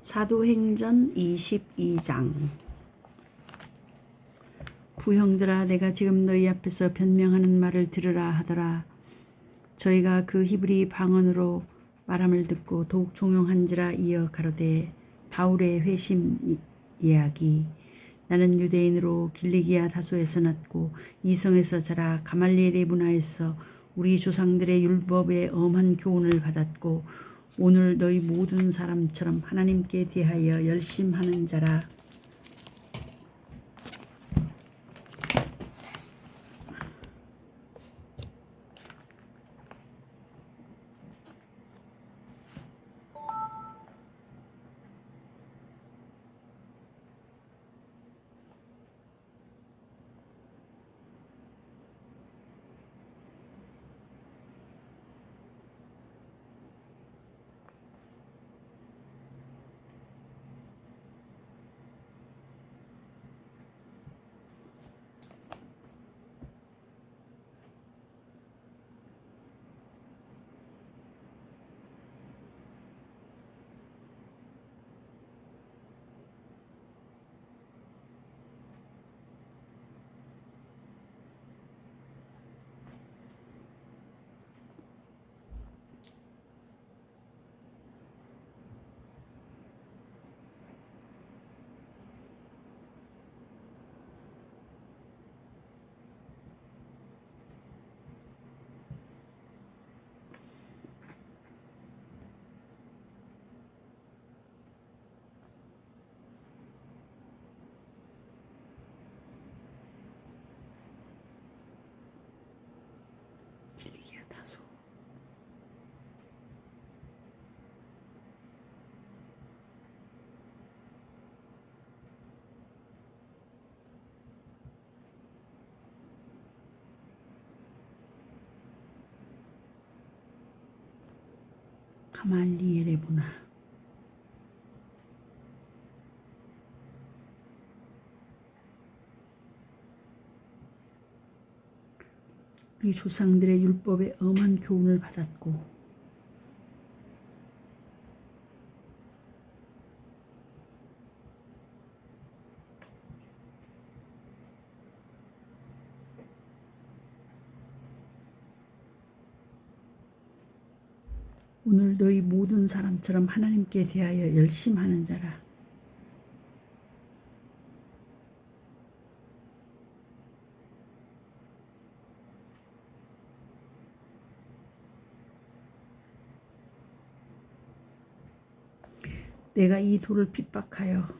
사도행전 22장. 부형들아, 내가 지금 너희 앞에서 변명하는 말을 들으라 하더라. 저희가 그 히브리 방언으로 말함을 듣고 더욱 종용한지라 이어 가로되, 바울의 회심 이야기. 나는 유대인으로 길리기아 다소에서 났고 이성에서 자라 가말리엘의 문화에서 우리 조상들의 율법의 엄한 교훈을 받았고 오늘 너희 모든 사람처럼 하나님께 대하여 열심하는 자라. 길리기아 다소. 가말리엘의 문화. 우리 조상들의 율법에 엄한 교훈을 받았고 오늘 너희 모든 사람처럼 하나님께 대하여 열심하는 자라. 내가 이 돌을 핍박하여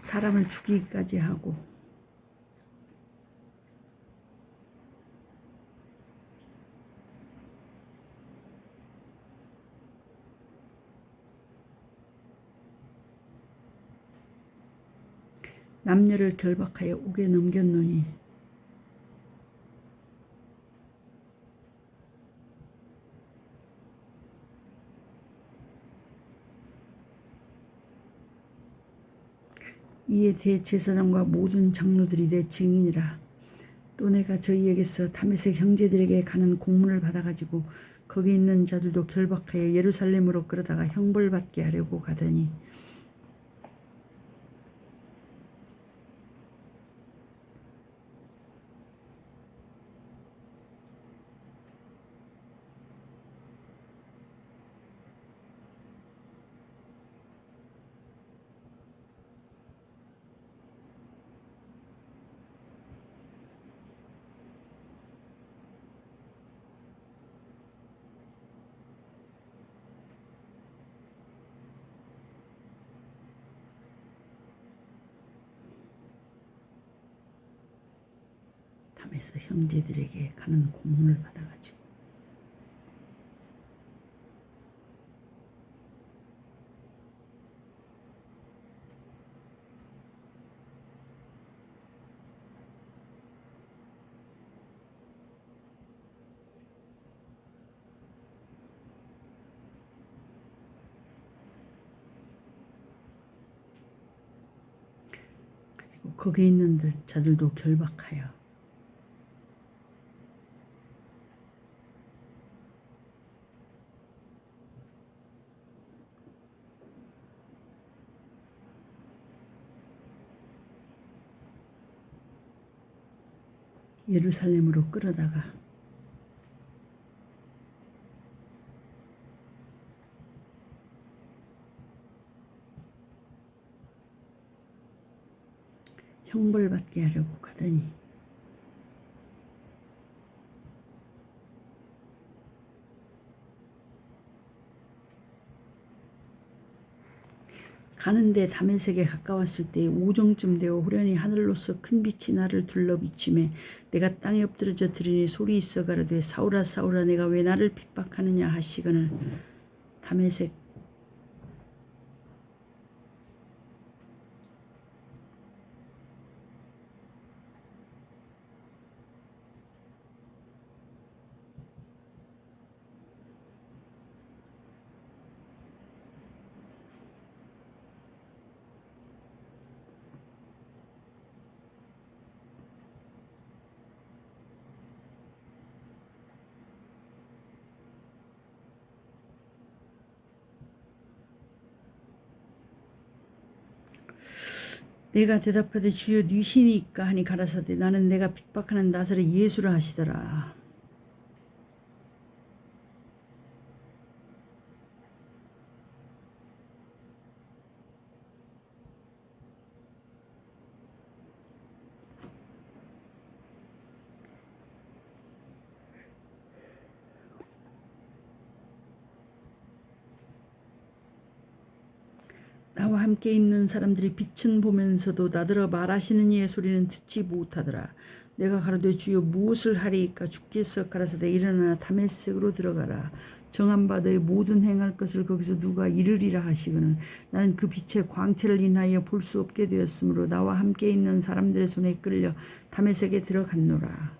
사람을 죽이기까지 하고 남녀를 결박하여 옥에 넘겼노니 이에 대제사장과 모든 장로들이 내 증인이라. 또 내가 저희에게서 다메섹 형제들에게 가는 공문을 받아가지고 거기 있는 자들도 결박하여 예루살렘으로 끌어다가 형벌받게 하려고 가더니 담에서 형제들에게 가는 공문을 받아가지고 거기에 있는 자들도 결박하여 예루살렘으로 끌어다가 형벌받게 하려고 가더니 가는데 다메섹에 가까웠을 때 오정쯤 되어 후련히 하늘로서 큰 빛이 나를 둘러 비치매 내가 땅에 엎드러져 들으니 소리 있어 가로되 사울아 사울아 내가 왜 나를 핍박하느냐 하시거늘 다메섹 내가 대답하되 주여 네 신이니까 하니 가라사대 나는 내가 핍박하는 나사렛 예수라 하시더라. 나와 함께 있는 사람들이 빛은 보면서도 나더러 말하시는 이의 소리는 듣지 못하더라. 내가 가로되 주여 무엇을 하리이까 주께서 가라사대 일어나 다메섹으로 들어가라. 정한 바 너의 모든 행할 것을 거기서 누가 이르리라 하시거늘 나는 그 빛의 광채를 인하여 볼 수 없게 되었으므로 나와 함께 있는 사람들의 손에 끌려 다메섹에 들어갔노라.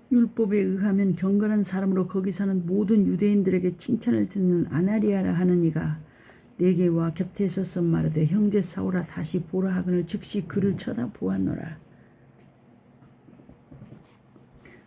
율법에 의하면 경건한 사람으로 거기 사는 모든 유대인들에게 칭찬을 듣는 아나리아라 하는 이가 내게 와 곁에 서서 말하되 형제 사울아 다시 보라 하거늘 즉시 그를 쳐다보았노라.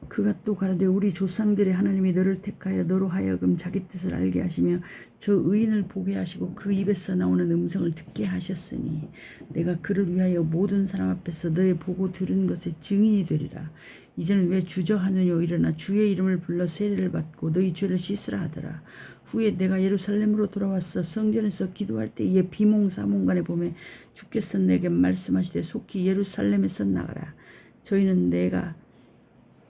그가 또 가라되 우리 조상들의 하나님이 너를 택하여 너로 하여금 자기 뜻을 알게 하시며 저 의인을 보게 하시고 그 입에서 나오는 음성을 듣게 하셨으니 내가 그를 위하여 모든 사람 앞에서 너의 보고 들은 것의 증인이 되리라. 이제는 왜 주저하느뇨 일어나 주의 이름을 불러 세례를 받고 너희 죄를 씻으라 하더라. 후에 내가 예루살렘으로 돌아와서 성전에서 기도할 때 이에 비몽사몽간에 보매 주께서 내게 말씀하시되 속히 예루살렘에서 나가라. 저희는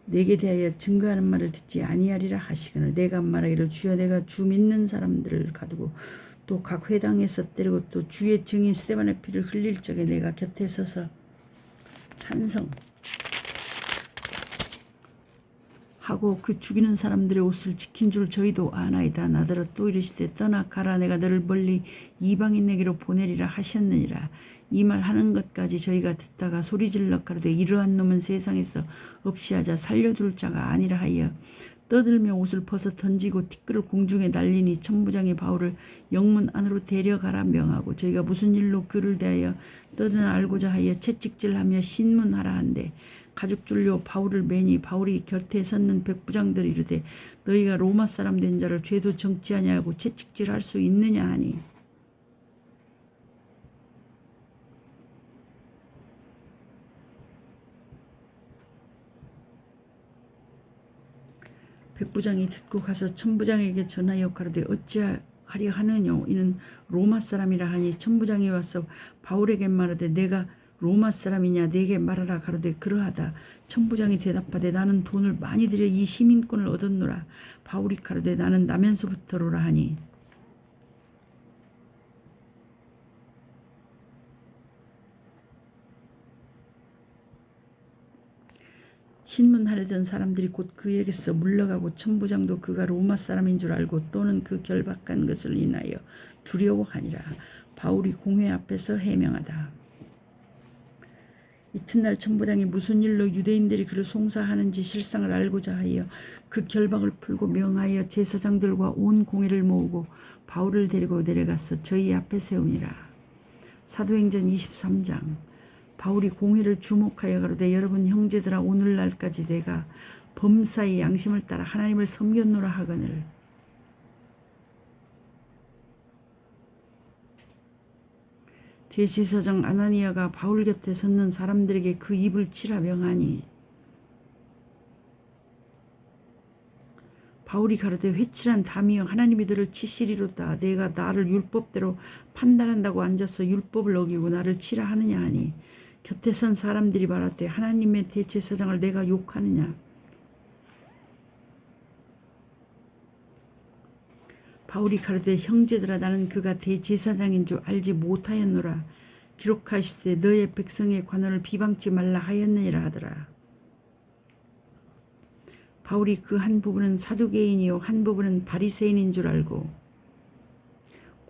내게 대하여 증거하는 말을 듣지 아니하리라 하시거늘 내가 말하기를 주여 내가 주 믿는 사람들을 가두고 또 각 회당에서 때리고 또 주의 증인 스데반의 피를 흘릴 적에 내가 곁에 서서 찬성하고 그 죽이는 사람들의 옷을 지킨 줄 저희도 아나이다. 나더러 또 이르시되 떠나 가라 내가 너를 멀리 이방인에게로 보내리라 하셨느니라. 이 말 하는 것까지 저희가 듣다가 소리질러 가로되 이러한 놈은 세상에서 없이 하자 살려둘 자가 아니라 하여 떠들며 옷을 벗어 던지고 티끌을 공중에 날리니 천부장이 바울을 영문 안으로 데려가라 명하고 저희가 무슨 일로 그를 대하여 떠드나 알고자 하여 채찍질하며 신문하라 한데 가죽줄로 바울을 매니 바울이 곁에 섰는 백부장들이 이르되 너희가 로마 사람 된 자를 죄도 정치하냐 하고 채찍질할 수 있느냐 하니 백부장이 듣고 가서 천부장에게 전하여 가로되 어찌하려 하느뇨 이는 로마 사람이라 하니 천부장이 와서 바울에게 말하되 내가 로마 사람이냐 내게 말하라 가로되 그러하다. 천부장이 대답하되 나는 돈을 많이 들여 이 시민권을 얻었노라. 바울이 가로되 나는 나면서부터로라 하니 신문하려던 사람들이 곧 그에게서 물러가고 천부장도 그가 로마 사람인 줄 알고 또는 그 결박한 것을 인하여 두려워하니라. 바울이 공회 앞에서 해명하다. 이튿날 천부장이 무슨 일로 유대인들이 그를 송사하는지 실상을 알고자 하여 그 결박을 풀고 명하여 제사장들과 온 공회를 모으고 바울을 데리고 내려가서 저희 앞에 세우니라. 사도행전 23장. 바울이 공회를 주목하여 가로되 여러분 형제들아 오늘날까지 내가 범사의 양심을 따라 하나님을 섬겼노라 하거늘 대제사장 아나니아가 바울 곁에 섰는 사람들에게 그 입을 치라 명하니 바울이 가로되 회칠한 담이여 하나님이 너를 치시리로다. 내가 나를 율법대로 판단한다고 앉아서 율법을 어기고 나를 치라 하느냐 하니 곁에 선 사람들이 말하되 하나님의 대제사장을 내가 욕하느냐. 바울이 가로되 형제들아 나는 그가 대제사장인 줄 알지 못하였노라. 기록하시되 너의 백성의 관원을 비방치 말라 하였느니라 하더라. 바울이 그 한 부분은 사두개인이요 한 부분은 바리새인인 줄 알고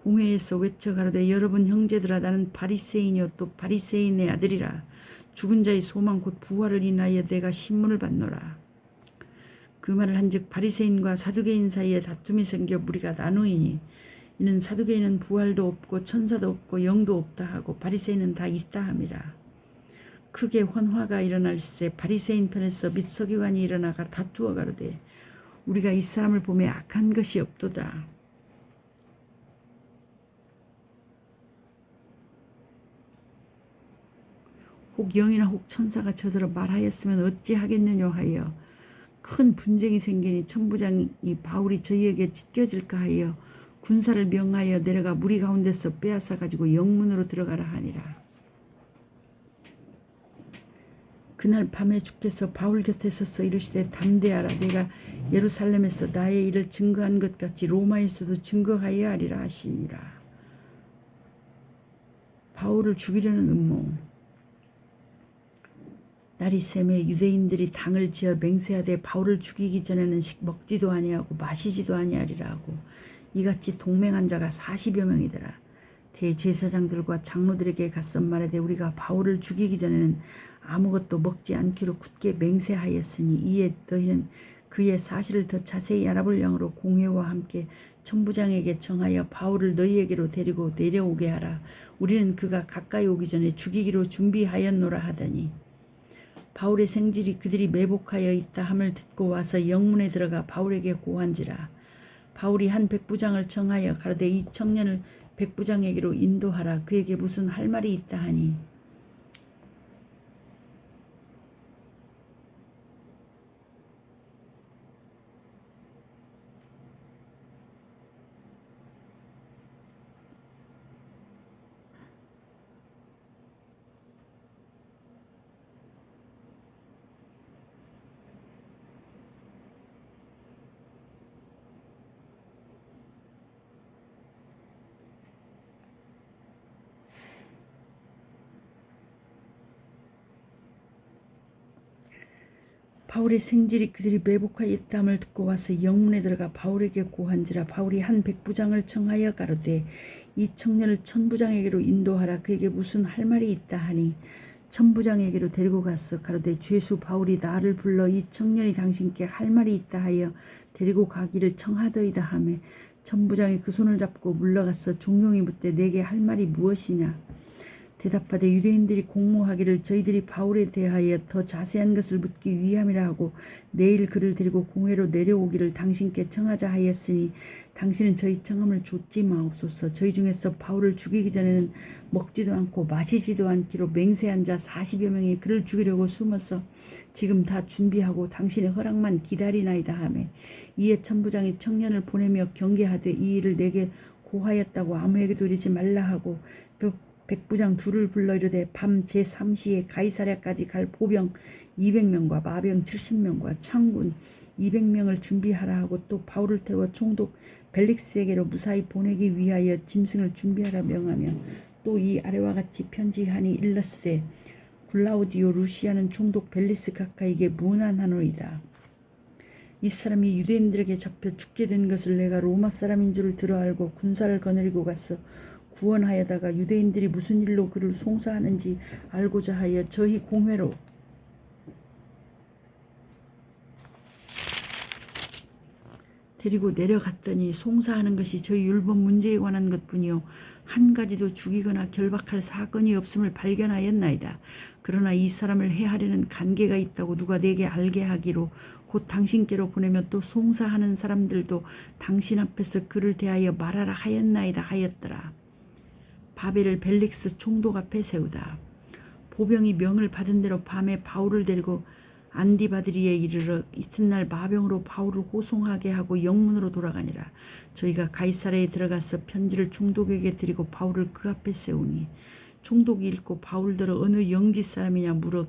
공회에서 외쳐 가로되 여러분 형제들아 나는 바리새인이요 또 바리새인의 아들이라. 죽은 자의 소망 곧 부활을 인하여 내가 신문을 받노라. 그 말을 한즉 바리새인과 사두개인 사이에 다툼이 생겨 무리가 나누이니 이는 사두개인은 부활도 없고 천사도 없고 영도 없다 하고 바리새인은 다 있다 함이라. 크게 환화가 일어날세 바리새인 편에서 및 서기관이 일어나가 다투어 가로되 우리가 이 사람을 보매 악한 것이 없도다. 혹 영이나 혹 천사가 저더러 말하였으면 어찌하겠느냐 하여 큰 분쟁이 생기니 천부장이 바울이 저희에게 찢겨질까 하여 군사를 명하여 내려가 무리 가운데서 빼앗아 가지고 영문으로 들어가라 하니라. 그날 밤에 주께서 바울 곁에 서서 이르시되 담대하라. 내가 예루살렘에서 나의 일을 증거한 것 같이 로마에서도 증거하여야 하리라 하시니라. 바울을 죽이려는 음모. 날이 새매 유대인들이 당을 지어 맹세하되 바울을 죽이기 전에는 먹지도 아니하고 마시지도 아니하리라 하고 이같이 동맹한 자가 40여 명이더라. 대제사장들과 장로들에게 갔선 말하되 우리가 바울을 죽이기 전에는 아무것도 먹지 않기로 굳게 맹세하였으니 이에 너희는 그의 사실을 더 자세히 알아볼 영으로 공회와 함께 천부장에게 청하여 바울을 너희에게로 데리고 내려오게 하라. 우리는 그가 가까이 오기 전에 죽이기로 준비하였노라 하더니 바울의 생질이 그들이 매복하여 있다 함을 듣고 와서 영문에 들어가 바울에게 고한지라. 바울이 한 백부장을 청하여 가로되 이 청년을 백부장에게로 인도하라. 그에게 무슨 할 말이 있다 하니 바울의 생질이 그들이 매복하여 있다함을 듣고 와서 영문에 들어가 바울에게 고한지라. 바울이 한 백부장을 청하여 가로되 이 청년을 천부장에게로 인도하라. 그에게 무슨 할 말이 있다 하니 천부장에게로 데리고 가서 가로되 죄수 바울이 나를 불러 이 청년이 당신께 할 말이 있다 하여 데리고 가기를 청하더이다 하매 천부장이 그 손을 잡고 물러가서 종용이 묻되 내게 할 말이 무엇이냐. 대답하되 유대인들이 공모하기를 저희들이 바울에 대하여 더 자세한 것을 묻기 위함이라 하고 내일 그를 데리고 공회로 내려오기를 당신께 청하자 하였으니 당신은 저희 청함을 좇지 마옵소서. 저희 중에서 바울을 죽이기 전에는 먹지도 않고 마시지도 않기로 맹세한 자 40여 명이 그를 죽이려고 숨어서 지금 다 준비하고 당신의 허락만 기다리나이다 하매 이에 천부장이 청년을 보내며 경계하되 이 일을 내게 고하였다고 아무에게도 이르지 말라 하고 백부장 둘을 불러 이르되 밤 제3시에 가이사랴까지 갈 보병 200명과 마병 70명과 창군 200명을 준비하라 하고 또 바울을 태워 총독 벨릭스에게로 무사히 보내기 위하여 짐승을 준비하라 명하며 또 이 아래와 같이 편지하니 일렀으되 글라우디오 루시아는 총독 벨리스 가까이게 문안하노이다. 이 사람이 유대인들에게 잡혀 죽게 된 것을 내가 로마 사람인 줄을 들어 알고 군사를 거느리고 가서 구원하여다가 유대인들이 무슨 일로 그를 송사하는지 알고자 하여 저희 공회로 데리고 내려갔더니 송사하는 것이 저희 율법 문제에 관한 것뿐이요 한 가지도 죽이거나 결박할 사건이 없음을 발견하였나이다. 그러나 이 사람을 해하려는 간계가 있다고 누가 내게 알게 하기로 곧 당신께로 보내며 또 송사하는 사람들도 당신 앞에서 그를 대하여 말하라 하였나이다 하였더라. 바벨을 벨릭스 총독 앞에 세우다. 보병이 명을 받은 대로 밤에 바울을 데리고 안디바드리에 이르러 이튿날 마병으로 바울을 호송하게 하고 영문으로 돌아가니라. 저희가 가이사랴에 들어가서 편지를 총독에게 드리고 바울을 그 앞에 세우니 총독이 읽고 바울더러 어느 영지 사람이냐 물어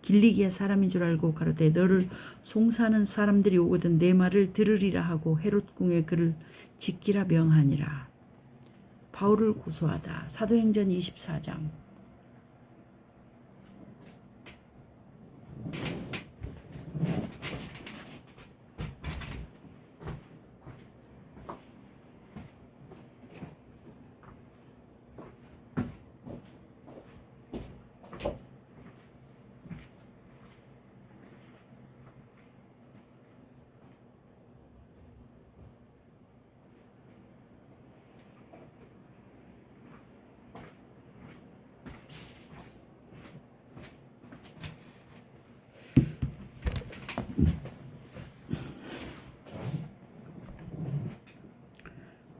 길리기아 사람인 줄 알고 가로되 너를 송사하는 사람들이 오거든 내 말을 들으리라 하고 헤롯 궁에 그를 지키라 명하니라. 바울을 고소하다. 사도행전 24장.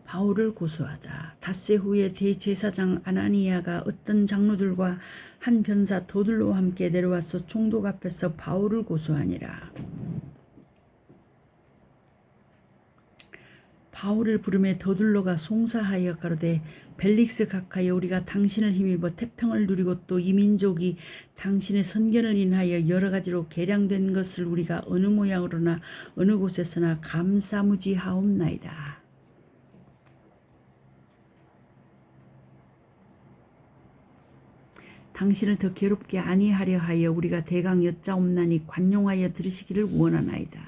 바울을 고소하다. 닷새 후에 대제사장 아나니아가 어떤 장로들과 한 변사 도들로와 함께 내려와서 총독 앞에서 바울을 고소하니라. 바울을 부르매 더둘로가 송사하여 가로되 벨릭스 각하여 우리가 당신을 힘입어 태평을 누리고 또 이 민족이 당신의 선견을 인하여 여러 가지로 개량된 것을 우리가 어느 모양으로나 어느 곳에서나 감사무지하옵나이다. 당신을 더 괴롭게 아니하려 하여 우리가 대강 여짜옵나니 관용하여 들으시기를 원하나이다.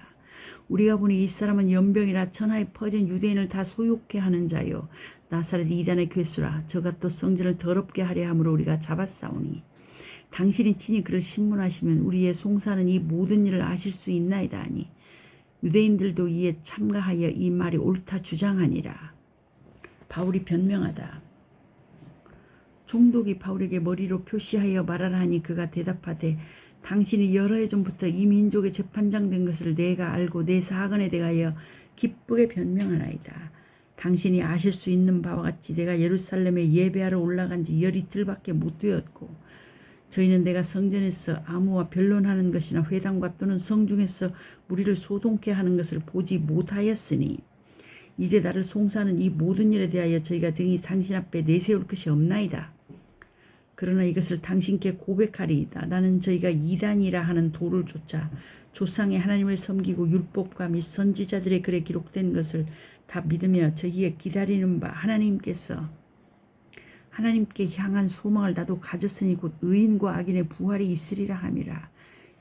우리가 보니 이 사람은 연병이라 천하에 퍼진 유대인을 다 소욕케 하는 자요 나사렛 이단의 괴수라. 저가 또 성전을 더럽게 하려 함으로 우리가 잡았사오니 당신이 친히 그를 신문하시면 우리의 송사하는 이 모든 일을 아실 수 있나이다 하니 유대인들도 이에 참가하여 이 말이 옳다 주장하니라. 바울이 변명하다. 총독이 바울에게 머리로 표시하여 말하라 하니 그가 대답하되 당신이 여러 해 전부터 이 민족의 재판장 된 것을 내가 알고 내 사건에 대하여 기쁘게 변명하나이다. 당신이 아실 수 있는 바와 같이 내가 예루살렘에 예배하러 올라간 지 열 이틀밖에 못 되었고 저희는 내가 성전에서 아무와 변론하는 것이나 회당과 또는 성중에서 무리를 소동케 하는 것을 보지 못하였으니 이제 나를 송사하는 이 모든 일에 대하여 저희가 등이 당신 앞에 내세울 것이 없나이다. 그러나 이것을 당신께 고백하리이다. 나는 저희가 이단이라 하는 도를 쫓아 조상의 하나님을 섬기고 율법과 및 선지자들의 글에 기록된 것을 다 믿으며 저희의 기다리는 바 하나님께 향한 소망을 나도 가졌으니 곧 의인과 악인의 부활이 있으리라 함이라.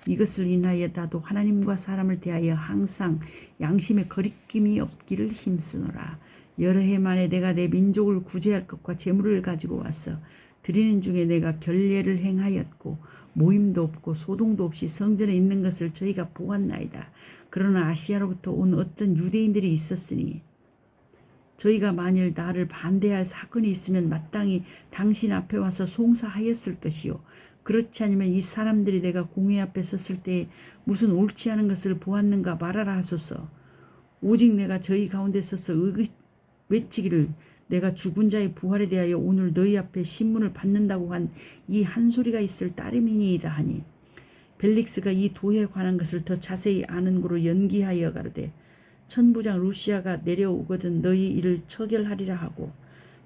이것을 인하여 나도 하나님과 사람을 대하여 항상 양심의 거리낌이 없기를 힘쓰노라. 여러 해 만에 내가 내 민족을 구제할 것과 재물을 가지고 와서 드리는 중에 내가 결례를 행하였고 모임도 없고 소동도 없이 성전에 있는 것을 저희가 보았나이다. 그러나 아시아로부터 온 어떤 유대인들이 있었으니 저희가 만일 나를 반대할 사건이 있으면 마땅히 당신 앞에 와서 송사하였을 것이요 그렇지 않으면 이 사람들이 내가 공회 앞에 섰을 때 무슨 옳지 않은 것을 보았는가 말하라 하소서. 오직 내가 저희 가운데 서서 외치기를 내가 죽은 자의 부활에 대하여 오늘 너희 앞에 신문을 받는다고 한 이 한 소리가 있을 따름이니이다 하니 벨릭스가 이 도에 관한 것을 더 자세히 아는 고로 연기하여 가로되 천부장 루시아가 내려오거든 너희 이를 처결하리라 하고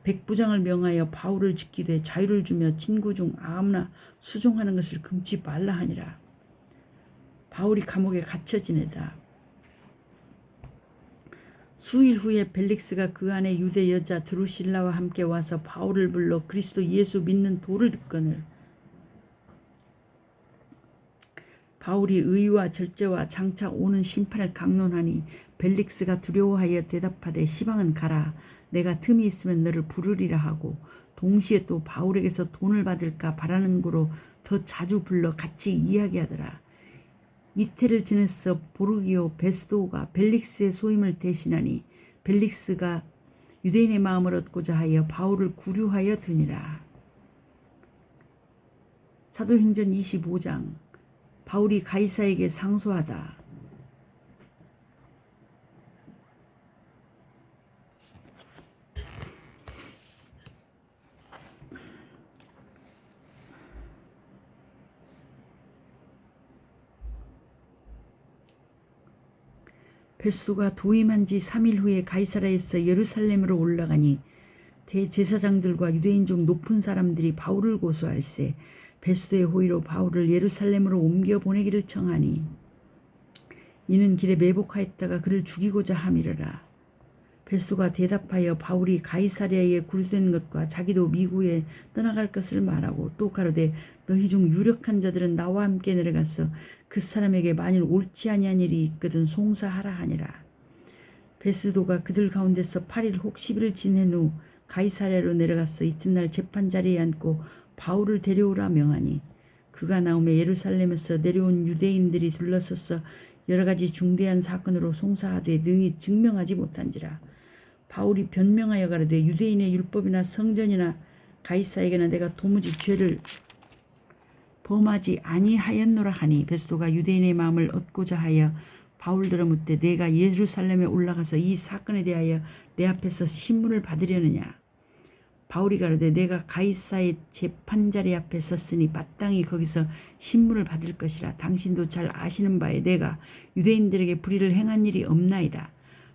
백부장을 명하여 바울을 지키되 자유를 주며 친구 중 아무나 수종하는 것을 금치 말라 하니라. 바울이 감옥에 갇혀 지내다. 수일 후에 벨릭스가 그 안에 유대 여자 드루실라와 함께 와서 바울을 불러 그리스도 예수 믿는 도를 듣거늘 바울이 의와 절제와 장차 오는 심판을 강론하니 벨릭스가 두려워하여 대답하되 시방은 가라. 내가 틈이 있으면 너를 부르리라 하고 동시에 또 바울에게서 돈을 받을까 바라는 거로 더 자주 불러 같이 이야기하더라. 이태를 지내서 보르기오 베스도가 벨릭스의 소임을 대신하니 벨릭스가 유대인의 마음을 얻고자 하여 바울을 구류하여 두니라. 사도행전 25장 바울이 가이사에게 상소하다. 베스도가 도임한 지 3일 후에 가이사라에서 예루살렘으로 올라가니 대제사장들과 유대인 중 높은 사람들이 바울을 고소할세 베스도의 호의로 바울을 예루살렘으로 옮겨 보내기를 청하니 이는 길에 매복하였다가 그를 죽이고자 함이러라. 베스도가 대답하여 바울이 가이사랴에 구류된 것과 자기도 미국에 떠나갈 것을 말하고 또 가로되 너희 중 유력한 자들은 나와 함께 내려가서 그 사람에게 만일 옳지 아니한 일이 있거든 송사하라 하니라. 베스도가 그들 가운데서 8일 혹 10일을 지낸 후 가이사랴로 내려가서 이튿날 재판 자리에 앉고 바울을 데려오라 명하니 그가 나오매 예루살렘에서 내려온 유대인들이 둘러서서 여러 가지 중대한 사건으로 송사하되 능히 증명하지 못한지라. 바울이 변명하여 가로되 유대인의 율법이나 성전이나 가이사에게는 내가 도무지 죄를 범하지 아니하였노라 하니 베스도가 유대인의 마음을 얻고자 하여 바울들어 묻되 내가 예루살렘에 올라가서 이 사건에 대하여 내 앞에서 신문을 받으려느냐. 바울이 가로되 내가 가이사의 재판자리 앞에 섰으니 마땅히 거기서 신문을 받을 것이라. 당신도 잘 아시는 바에 내가 유대인들에게 불의를 행한 일이 없나이다.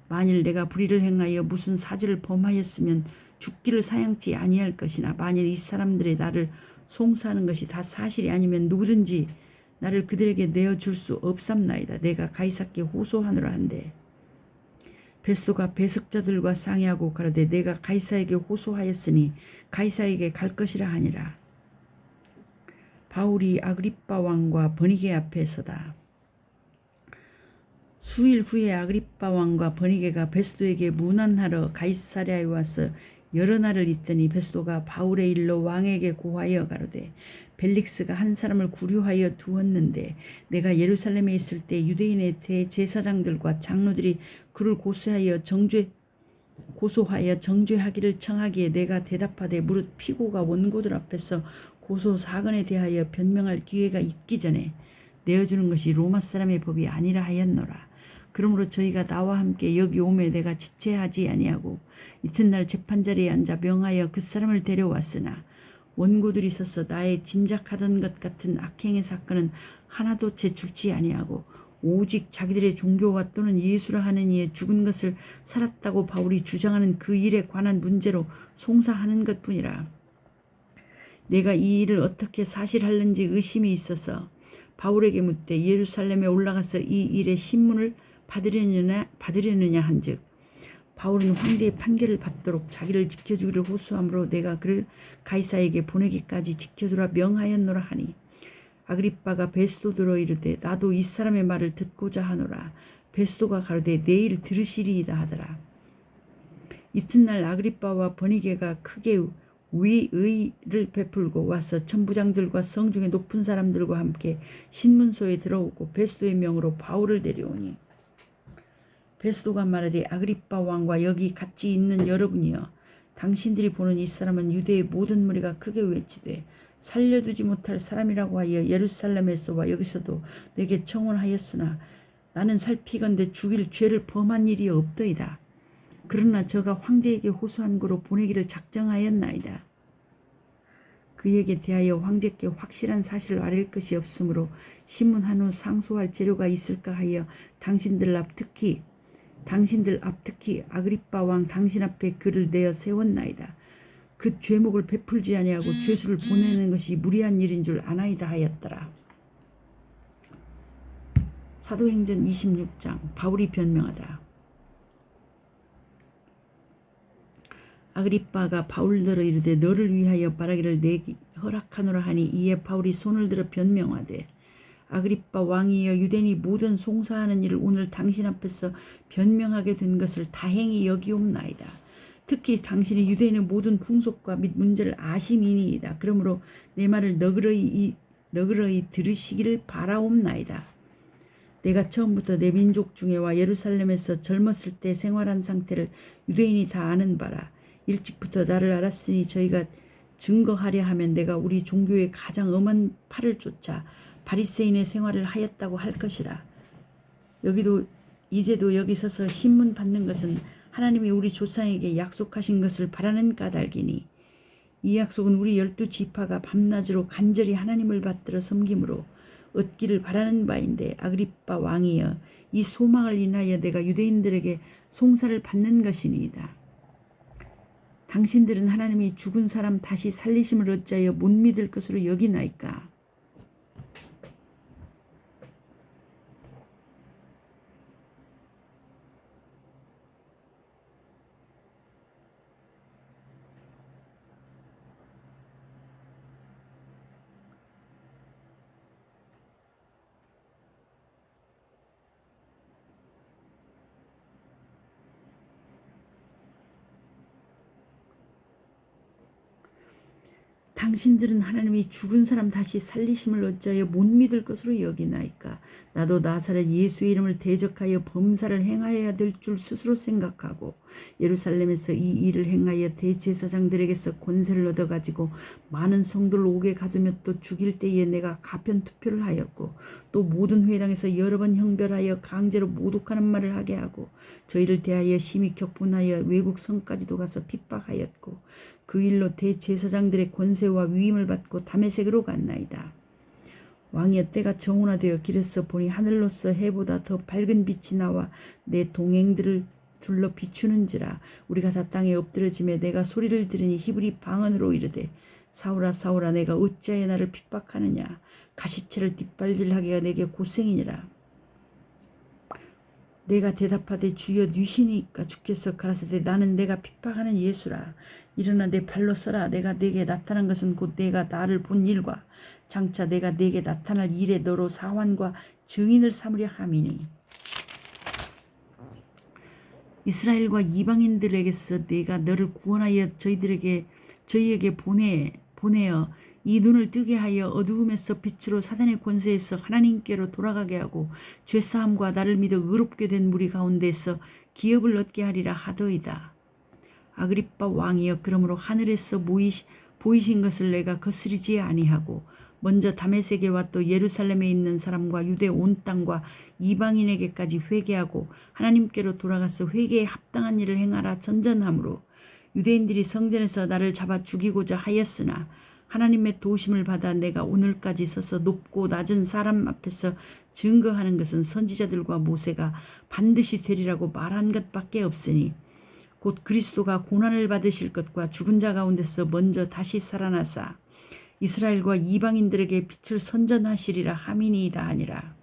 만일 내가 불의를 행하여 무슨 사죄를 범하였으면 죽기를 사양치 아니할 것이나 만일 이 사람들의 나를 송사하는 것이 다 사실이 아니면 누구든지 나를 그들에게 내어줄 수 없삼나이다. 내가 가이사께 호소하노라 한데 베스도가 배석자들과 상의하고 가로되 내가 가이사에게 호소하였으니 가이사에게 갈 것이라 하니라. 바울이 아그리빠 왕과 버니게 앞에 서다. 수일 후에 아그리빠 왕과 버니게가 베스도에게 문안하러 가이사랴에 와서 여러 날을 있더니 베스도가 바울의 일로 왕에게 고하여 가로되 벨릭스가 한 사람을 구류하여 두었는데 내가 예루살렘에 있을 때 유대인의 대제사장들과 장로들이 그를 고소하여 정죄하기를 청하기에 내가 대답하되 무릇 피고가 원고들 앞에서 고소 사건에 대하여 변명할 기회가 있기 전에 내어주는 것이 로마 사람의 법이 아니라 하였노라. 그러므로 저희가 나와 함께 여기 오매 내가 지체하지 아니하고 이튿날 재판자리에 앉아 명하여 그 사람을 데려왔으나 원고들이 서서 나의 짐작하던 것 같은 악행의 사건은 하나도 제출치 아니하고 오직 자기들의 종교와 또는 예수라 하는 이의 죽은 것을 살았다고 바울이 주장하는 그 일에 관한 문제로 송사하는 것뿐이라. 내가 이 일을 어떻게 사실할는지 의심이 있어서 바울에게 묻되 예루살렘에 올라가서 이 일의 신문을 받으려느냐 한즉 바울은 황제의 판결을 받도록 자기를 지켜주기를 호소하므로 내가 그를 가이사에게 보내기까지 지켜두라 명하였노라 하니 아그리빠가 베스도더러 이르되 나도 이 사람의 말을 듣고자 하노라. 베스도가 가로되 내일 들으시리이다 하더라. 이튿날 아그리빠와 버니게가 크게 위의를 베풀고 와서 천부장들과 성중의 높은 사람들과 함께 신문소에 들어오고 베스도의 명으로 바울을 데려오니 베스도가 말하되 아그리빠 왕과 여기 같이 있는 여러분이여 당신들이 보는 이 사람은 유대의 모든 무리가 크게 외치되 살려두지 못할 사람이라고 하여 예루살렘에서와 여기서도 내게 청원하였으나 나는 살피건대 죽일 죄를 범한 일이 없더이다. 그러나 저가 황제에게 호소한 거로 보내기를 작정하였나이다. 그에게 대하여 황제께 확실한 사실을 아릴 것이 없으므로 신문한 후 상소할 재료가 있을까 하여 당신들 앞 특히 아그리빠 왕 당신 앞에 그를 내어 세웠나이다. 그 죄목을 베풀지 아니하고 죄수를 보내는 것이 무리한 일인 줄 아나이다 하였더라. 사도행전 26장 바울이 변명하다. 아그리빠가 바울더러 이르되 너를 위하여 말하기를 내게 허락하노라 하니 이에 바울이 손을 들어 변명하되 아그리빠 왕이여, 유대인이 모든 송사하는 일을 오늘 당신 앞에서 변명하게 된 것을 다행히 여기옵나이다. 특히 당신이 유대인의 모든 풍속과 및 문제를 아심이니이다. 그러므로 내 말을 너그러이 들으시기를 바라옵나이다. 내가 처음부터 내 민족 중에와 예루살렘에서 젊었을 때 생활한 상태를 유대인이 다 아는 바라. 일찍부터 나를 알았으니 저희가 증거하려 하면 내가 우리 종교의 가장 엄한 팔을 쫓아 바리새인의 생활을 하였다고 할 것이라. 이제도 여기 서서 신문 받는 것은 하나님이 우리 조상에게 약속하신 것을 바라는 까닭이니 이 약속은 우리 12지파가 밤낮으로 간절히 하나님을 받들어 섬김으로 얻기를 바라는 바인데, 아그리빠 왕이여, 이 소망을 인하여 내가 유대인들에게 송사를 받는 것이니이다. 당신들은 하나님이 죽은 사람 다시 살리심을 어찌하여 못 믿을 것으로 여기나이까? 당신들은 하나님이 죽은 사람 다시 살리심을 어찌하여 못 믿을 것으로 여기나이까? 나도 나사렛 예수의 이름을 대적하여 범사를 행하여야 될 줄 스스로 생각하고 예루살렘에서 이 일을 행하여 대제사장들에게서 권세를 얻어가지고 많은 성도를 옥에 가두며 또 죽일 때에 내가 가편 투표를 하였고 또 모든 회당에서 여러 번 형별하여 강제로 모독하는 말을 하게 하고 저희를 대하여 심히 격분하여 외국 성까지도 가서 핍박하였고 그 일로 대제사장들의 권세와 위임을 받고 다메섹으로 갔나이다. 왕이여, 때가 정오나되어 길에서 보니 하늘로서 해보다 더 밝은 빛이 나와 내 동행들을 둘러 비추는지라. 우리가 다 땅에 엎드러짐에 내가 소리를 들으니 히브리 방언으로 이르되, 사울아 사울아, 내가 어찌하여 나를 핍박하느냐? 가시체를 뒷발질하게 하여 내게 고생이니라. 내가 대답하되 주여 뉘시니까 주께서 가라사대 나는 내가 핍박하는 예수라. 일어나 내 발로 서라. 내가 내게 나타난 것은 곧 내가 나를 본 일과 장차 내가 내게 나타날 일에 너로 사환과 증인을 삼으려 함이니. 이스라엘과 이방인들에게서 내가 너를 구원하여 저희에게 보내어 이 눈을 뜨게 하여 어두움에서 빛으로 사단의 권세에서 하나님께로 돌아가게 하고 죄사함과 나를 믿어 의롭게 된 무리 가운데서 기업을 얻게 하리라 하더이다. 아그리빠 왕이여, 그러므로 하늘에서 보이신 것을 내가 거스르지 아니하고 먼저 다메섹에와 또 예루살렘에 있는 사람과 유대 온 땅과 이방인에게까지 회개하고 하나님께로 돌아가서 회개에 합당한 일을 행하라 전전하므로 유대인들이 성전에서 나를 잡아 죽이고자 하였으나 하나님의 도우심을 받아 내가 오늘까지 서서 높고 낮은 사람 앞에서 증거하는 것은 선지자들과 모세가 반드시 되리라고 말한 것밖에 없으니 곧 그리스도가 고난을 받으실 것과 죽은 자 가운데서 먼저 다시 살아나사 이스라엘과 이방인들에게 빛을 선전하시리라 함이니이다 하니라.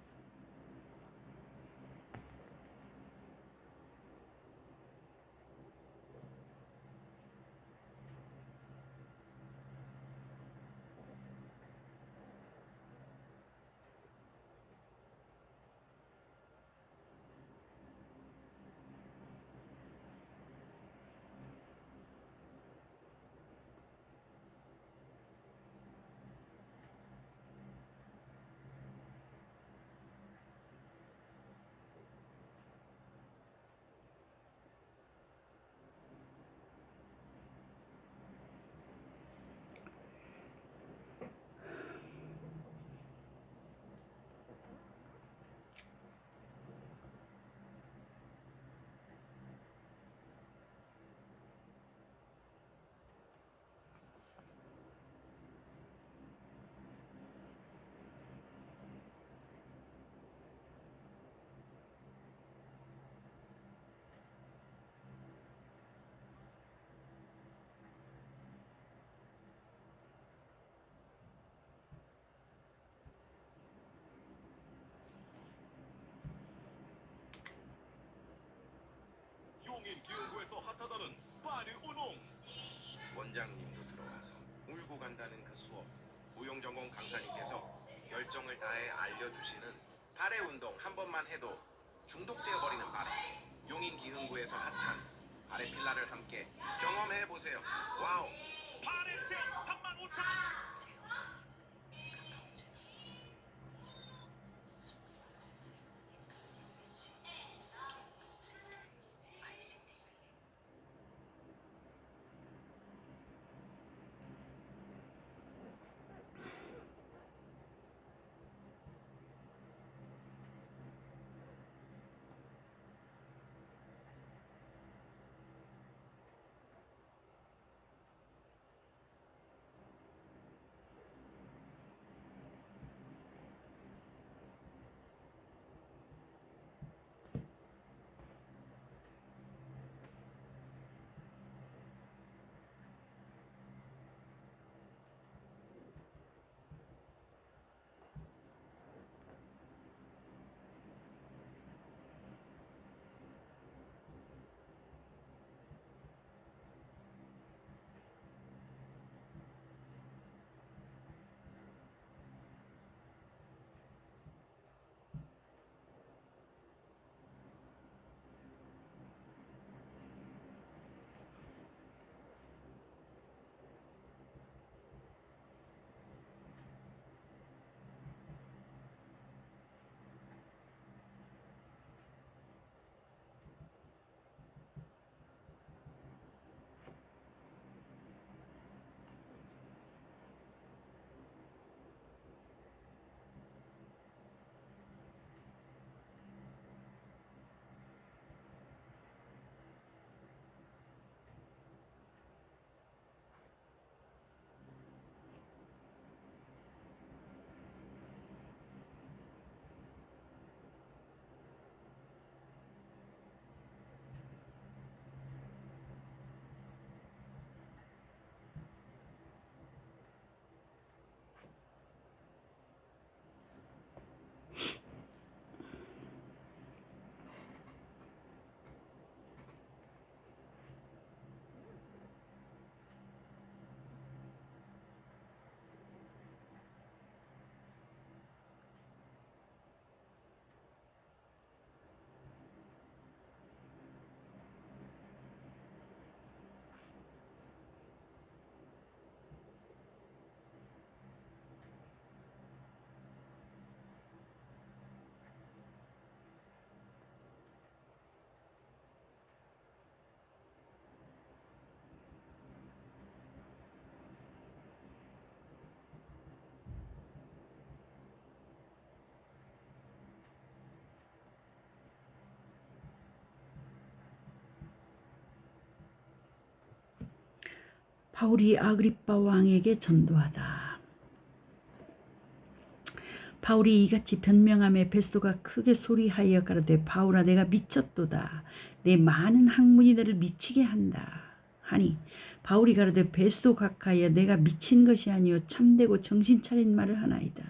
용인 기흥구에서 핫하다는 파리 우농. 원장님도 들어와서 울고 간다는 그 수업. 무용전공 강사님께서 열정을 다해 알려주시는 발의 운동 한 번만 해도 중독되어 버리는 발에 용인 기흥구에서 핫한 발의 필라를 함께 경험해 보세요. 와우. 발의 체험 35,000원. 바울이 아그리빠 왕에게 전도하다. 바울이 이같이 변명함에 베스도가 크게 소리하여 가로되 바울아 내가 미쳤도다. 내 많은 학문이 너를 미치게 한다 하니 바울이 가로되 베스도 각하여 내가 미친 것이 아니요 참되고 정신 차린 말을 하나이다.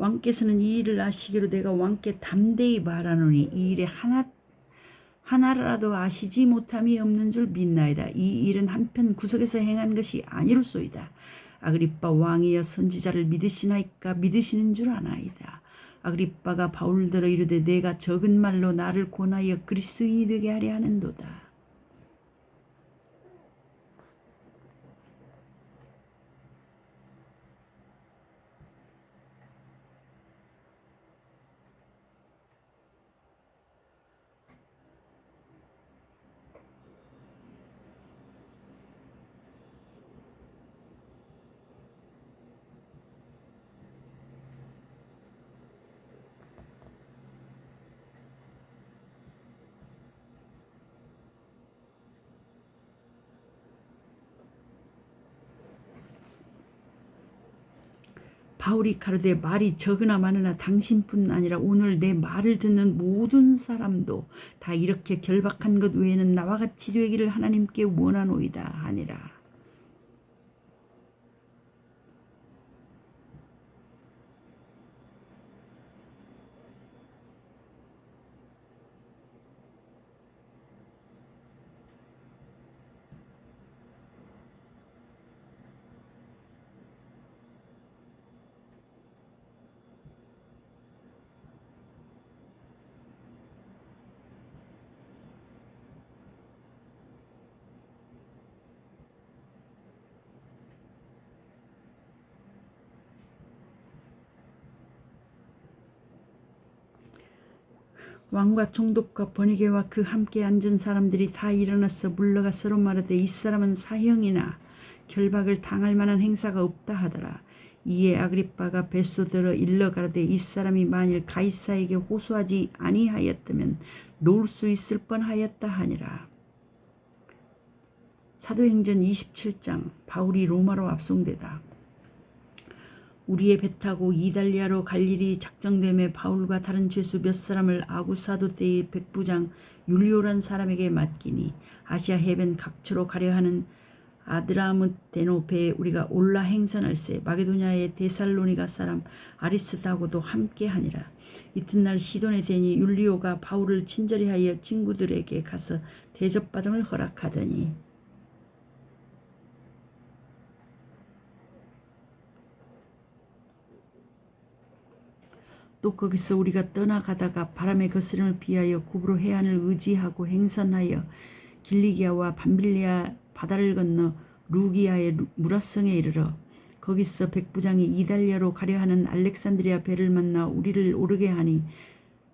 왕께서는 이 일을 아시기로 내가 왕께 담대히 말하노니 이 일에 하나라도 아시지 못함이 없는 줄 믿나이다. 이 일은 한편 구석에서 행한 것이 아니로소이다. 아그리빠 왕이여 선지자를 믿으시나이까 믿으시는 줄 아나이다. 아그리빠가 바울더러 이르되 내가 적은 말로 나를 권하여 그리스도인이 되게 하려 하는도다. 바울이 가로되 말이 적으나 많으나 당신뿐 아니라 오늘 내 말을 듣는 모든 사람도 다 이렇게 결박한 것 외에는 나와 같이 되기를 하나님께 원하노이다 하니라. 왕과 총독과 번이게와 그 함께 앉은 사람들이 다 일어나서 물러가 서로 말하되 이 사람은 사형이나 결박을 당할 만한 행사가 없다 하더라. 이에 아그리빠가 베소더러 일러 가로되 이 사람이 만일 가이사에게 호소하지 아니하였다면 놓을 수 있을 뻔하였다 하니라. 사도행전 27장 바울이 로마로 압송되다. 우리의 배 타고 이달리아로 갈 일이 작정됨에 바울과 다른 죄수 몇 사람을 아구사도 때의 백부장 율리오란 사람에게 맡기니 아시아 해변 각처로 가려 하는 아드라무데노 배에 우리가 올라 행선할세 마게도냐의 데살로니가 사람 아리스다고도 함께 하니라. 이튿날 시돈에 대니 율리오가 바울을 친절히 하여 친구들에게 가서 대접받음을 허락하더니 또 거기서 우리가 떠나가다가 바람의 거스름을 피하여 구브로 해안을 의지하고 행선하여 길리기아와 밤빌리아 바다를 건너 루기아의 무라성에 이르러 거기서 백부장이 이달리아로 가려 하는 알렉산드리아 배를 만나 우리를 오르게 하니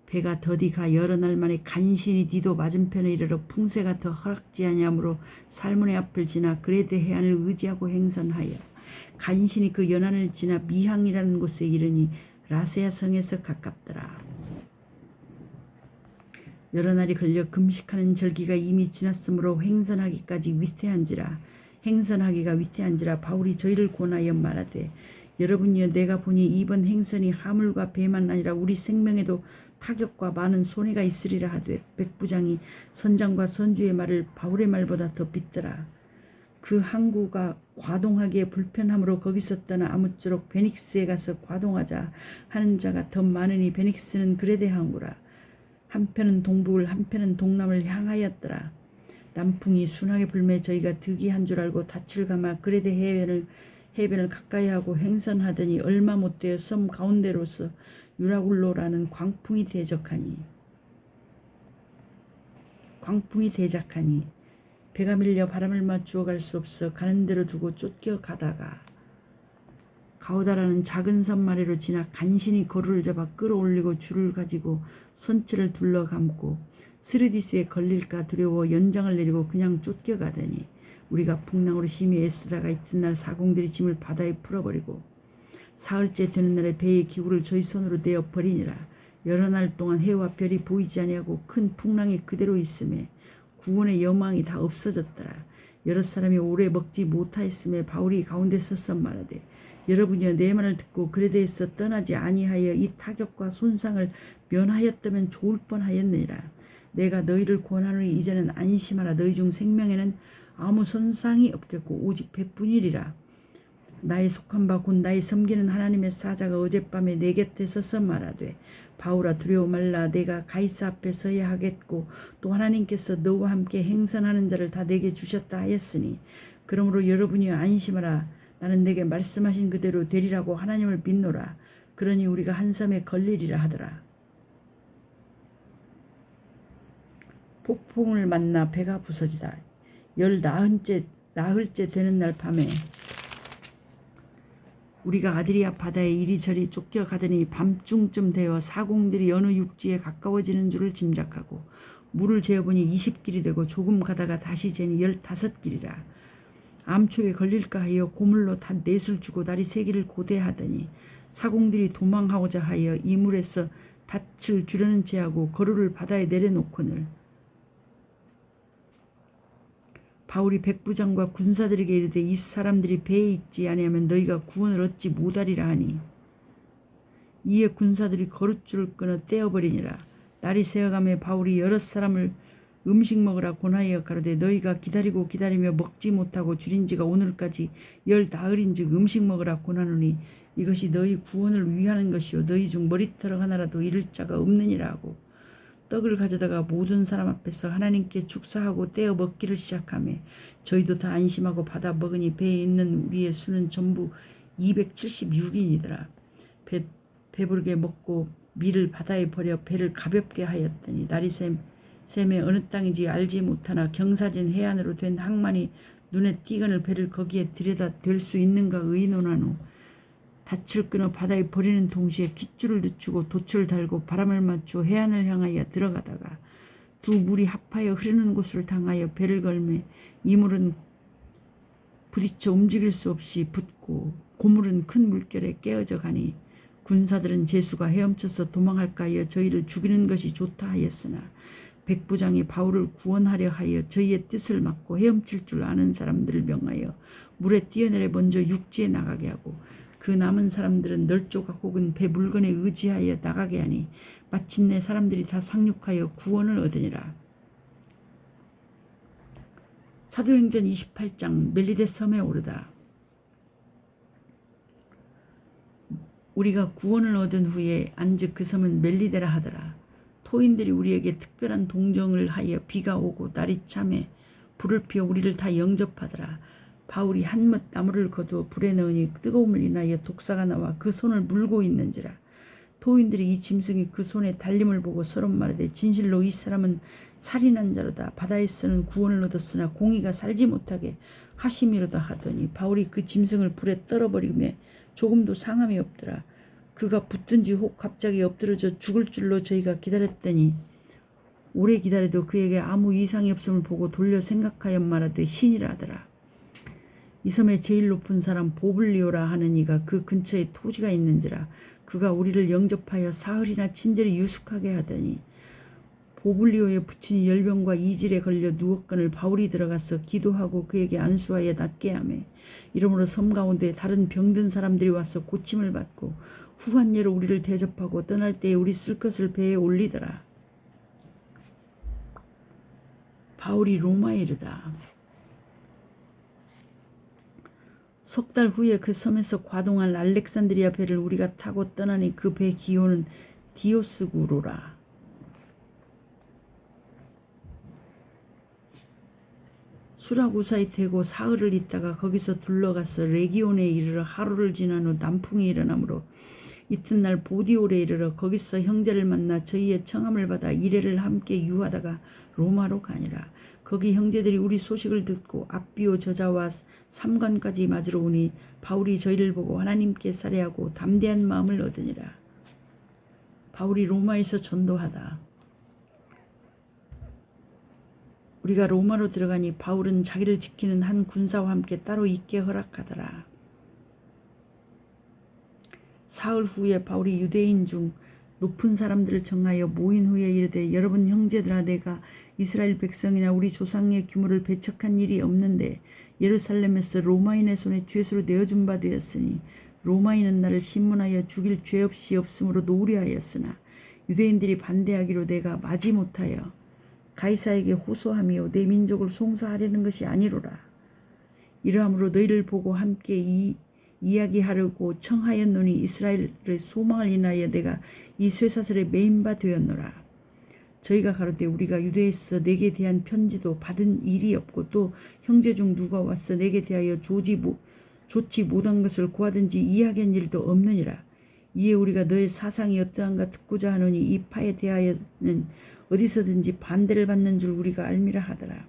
배가 더디 가 여러 날 만에 간신히 디도 맞은편에 이르러 풍세가 더 허락지 아니하므로 살문의 앞을 지나 그레데 해안을 의지하고 행선하여 간신히 그 연안을 지나 미항이라는 곳에 이르니 라세아 성에서 가깝더라. 여러 날이 걸려 금식하는 절기가 이미 지났으므로 행선하기가 위태한지라 바울이 저희를 권하여 말하되 여러분이여 내가 보니 이번 행선이 하물과 배만 아니라 우리 생명에도 타격과 많은 손해가 있으리라 하되 백부장이 선장과 선주의 말을 바울의 말보다 더 빗더라. 그 항구가 과동하기에 불편함으로 거기서 떠나 아무쪼록 베닉스에 가서 과동하자 하는 자가 더 많으니 베닉스는 그레데 항구라. 한편은 동북을 한편은 동남을 향하였더라. 남풍이 순하게 불매 저희가 득이한 줄 알고 닻을 감아 그레데 해변을 가까이하고 행선하더니 얼마 못되어 섬 가운데로서 유라굴로라는 광풍이 대적하니 배가 밀려 바람을 맞추어 갈 수 없어 가는 대로 두고 쫓겨가다가 가오다라는 작은 섬 마리로 지나 간신히 거루를 잡아 끌어올리고 줄을 가지고 선체를 둘러감고 스르디스에 걸릴까 두려워 연장을 내리고 그냥 쫓겨가더니 우리가 풍랑으로 심히 애쓰다가 이튿날 사공들이 짐을 바다에 풀어버리고 사흘째 되는 날에 배의 기구를 저희 손으로 내어 버리니라. 여러 날 동안 해와 별이 보이지 아니하고 큰 풍랑이 그대로 있음에 구원의 여망이 다 없어졌더라. 여러 사람이 오래 먹지 못하였음에 바울이 가운데 서서 말하되 여러분이여 내 말을 듣고 그레데에서 떠나지 아니하여 이 타격과 손상을 면하였다면 좋을 뻔하였느니라. 내가 너희를 권하노니 이제는 안심하라. 너희 중 생명에는 아무 손상이 없겠고 오직 배뿐이리라. 나의 속한 바 곧 나의 섬기는 하나님의 사자가 어젯밤에 내 곁에 서서 말하되 바울아 두려워 말라. 내가 가이사 앞에 서야 하겠고 또 하나님께서 너와 함께 행선하는 자를 다 내게 주셨다 하였으니 그러므로 여러분이 안심하라. 나는 내게 말씀하신 그대로 되리라고 하나님을 믿노라. 그러니 우리가 한 섬에 걸리리라 하더라. 폭풍을 만나 배가 부서지다. 나흘째 되는 날 밤에 우리가 아드리아 바다에 이리저리 쫓겨가더니 밤중쯤 되어 사공들이 어느 육지에 가까워지는 줄을 짐작하고 물을 재어보니 20길이 되고 조금 가다가 다시 재니 15길이라. 암초에 걸릴까 하여 고물로 다 넷을 주고 다리 3개를 고대하더니 사공들이 도망하고자 하여 이 물에서 닻을 주려는 체하고 거루를 바다에 내려놓거늘 바울이 백부장과 군사들에게 이르되 이 사람들이 배에 있지 아니하면 너희가 구원을 얻지 못하리라 하니 이에 군사들이 거룻줄을 끊어 떼어버리니라. 날이 새어가며 바울이 여러 사람을 음식 먹으라 권하여 가로되 너희가 기다리고 기다리며 먹지 못하고 줄인 지가 오늘까지 10나흘인즉 음식 먹으라 권하노니 이것이 너희 구원을 위하는 것이요 너희 중 머리털 하나라도 잃을 자가 없느니라 하고 떡을 가져다가 모든 사람 앞에서 하나님께 축사하고 떼어 먹기를 시작하며 저희도 다 안심하고 받아 먹으니 배에 있는 우리의 수는 전부 276인이더라. 배부르게 먹고 밀을 바다에 버려 배를 가볍게 하였더니 날이 샘에 어느 땅인지 알지 못하나 경사진 해안으로 된 항만이 눈에 띄거늘 배를 거기에 들여다 댈 수 있는가 의논한 후 닻을 끊어 바다에 버리는 동시에 깃줄을 늦추고 돛을 달고 바람을 맞추어 해안을 향하여 들어가다가 두 물이 합하여 흐르는 곳을 당하여 배를 걸매 이물은 부딪혀 움직일 수 없이 붙고 고물은 큰 물결에 깨어져 가니 군사들은 제수가 헤엄쳐서 도망할까 하여 저희를 죽이는 것이 좋다 하였으나 백부장이 바울을 구원하려 하여 저희의 뜻을 막고 헤엄칠 줄 아는 사람들을 명하여 물에 뛰어내려 먼저 육지에 나가게 하고 그 남은 사람들은 널조각 혹은 배 물건에 의지하여 나가게 하니 마침내 사람들이 다 상륙하여 구원을 얻으니라. 사도행전 28장 멜리데 섬에 오르다. 우리가 구원을 얻은 후에 안즉 그 섬은 멜리데라 하더라. 토인들이 우리에게 특별한 동정을 하여 비가 오고 날이 참에 불을 피워 우리를 다 영접하더라. 바울이 한뭇 나무를 거두어 불에 넣으니 뜨거움을 인하여 독사가 나와 그 손을 물고 있는지라. 토인들이 이 짐승이 그 손에 달림을 보고 서로 말하되 진실로 이 사람은 살인한 자로다. 바다에서는 구원을 얻었으나 공의가 살지 못하게 하심이로다 하더니 바울이 그 짐승을 불에 떨어버리며 조금도 상함이 없더라. 그가 붙든지 혹 갑자기 엎드러져 죽을 줄로 저희가 기다렸더니 오래 기다려도 그에게 아무 이상이 없음을 보고 돌려 생각하여 말하되 신이라 하더라. 이 섬의 제일 높은 사람 보블리오라 하는 이가 그 근처에 토지가 있는지라. 그가 우리를 영접하여 사흘이나 친절히 유숙하게 하더니 보블리오의 부친이 열병과 이질에 걸려 누웠거늘 바울이 들어가서 기도하고 그에게 안수하여 낫게 하며 이러므로 섬 가운데 다른 병든 사람들이 와서 고침을 받고 후한 예로 우리를 대접하고 떠날 때에 우리 쓸 것을 배에 올리더라. 바울이 로마에 이르다. 석 달 후에 그 섬에서 과동한 알렉산드리아 배를 우리가 타고 떠나니 그 배 기호는 디오스구로라. 수라구사에 대고 사흘을 있다가 거기서 둘러가서 레기온에 이르러 하루를 지난 후 남풍이 일어나므로 이튿날 보디올에 이르러 거기서 형제를 만나 저희의 청함을 받아 이레를 함께 유하다가 로마로 가니라. 거기 형제들이 우리 소식을 듣고 압비오 저자와 삼관까지 맞으러 오니 바울이 저희를 보고 하나님께 살해하고 담대한 마음을 얻으니라. 바울이 로마에서 전도하다. 우리가 로마로 들어가니 바울은 자기를 지키는 한 군사와 함께 따로 있게 허락하더라. 사흘 후에 바울이 유대인 중 높은 사람들을 정하여 모인 후에 이르되 여러분 형제들아 내가 이스라엘 백성이나 우리 조상의 규모를 배척한 일이 없는데 예루살렘에서 로마인의 손에 죄수로 내어준 바 되었으니 로마인은 나를 신문하여 죽일 죄 없이 없으므로 노우려하였으나 유대인들이 반대하기로 내가 마지못하여 가이사에게 호소하며 내 민족을 송사하려는 것이 아니로라. 이러함으로 너희를 보고 함께 이야기하려고 청하였노니 이스라엘의 소망을 인하여 내가 이 쇠사슬에 매인 바 되었노라. 저희가 가로되 우리가 유대에서 내게 대한 편지도 받은 일이 없고 또 형제 중 누가 와서 내게 대하여 좋지 못한 것을 고하든지 이야기한 일도 없느니라. 이에 우리가 너의 사상이 어떠한가 듣고자 하노니 이 파에 대하여는 어디서든지 반대를 받는 줄 우리가 알미라 하더라.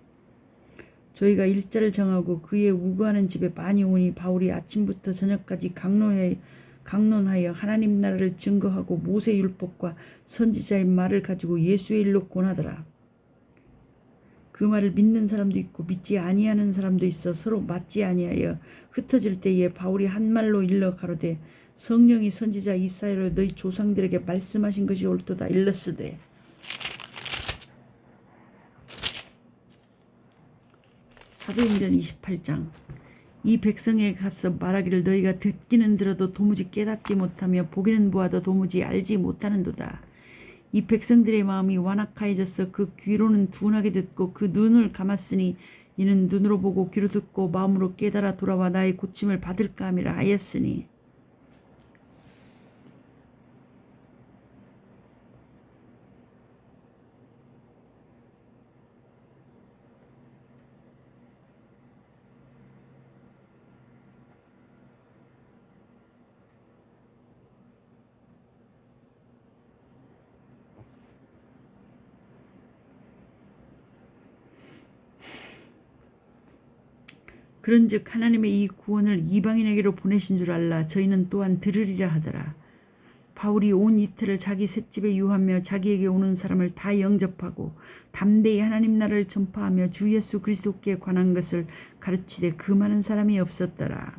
저희가 일자를 정하고 그의 우거하는 집에 많이 오니 바울이 아침부터 저녁까지 강론하여 하나님 나라를 증거하고 모세 율법과 선지자의 말을 가지고 예수의 일로 권하더라. 그 말을 믿는 사람도 있고 믿지 아니하는 사람도 있어 서로 맞지 아니하여 흩어질 때에 바울이 한 말로 일러 가로되 성령이 선지자 이사야로 너희 조상들에게 말씀하신 것이 옳도다 일렀으되 사도행전 28장 이 백성에게 가서 말하기를 너희가 듣기는 들어도 도무지 깨닫지 못하며 보기는 보아도 도무지 알지 못하는도다. 이 백성들의 마음이 완악하여져서 그 귀로는 둔하게 듣고 그 눈을 감았으니 이는 눈으로 보고 귀로 듣고 마음으로 깨달아 돌아와 나의 고침을 받을까 함이라 하였으니 그런즉 하나님의 이 구원을 이방인에게로 보내신 줄 알라. 저희는 또한 들으리라 하더라. 바울이 온 이틀을 자기 셋집에 유하며 자기에게 오는 사람을 다 영접하고 담대히 하나님 나라를 전파하며 주 예수 그리스도께 관한 것을 가르치되 그 많은 사람이 없었더라.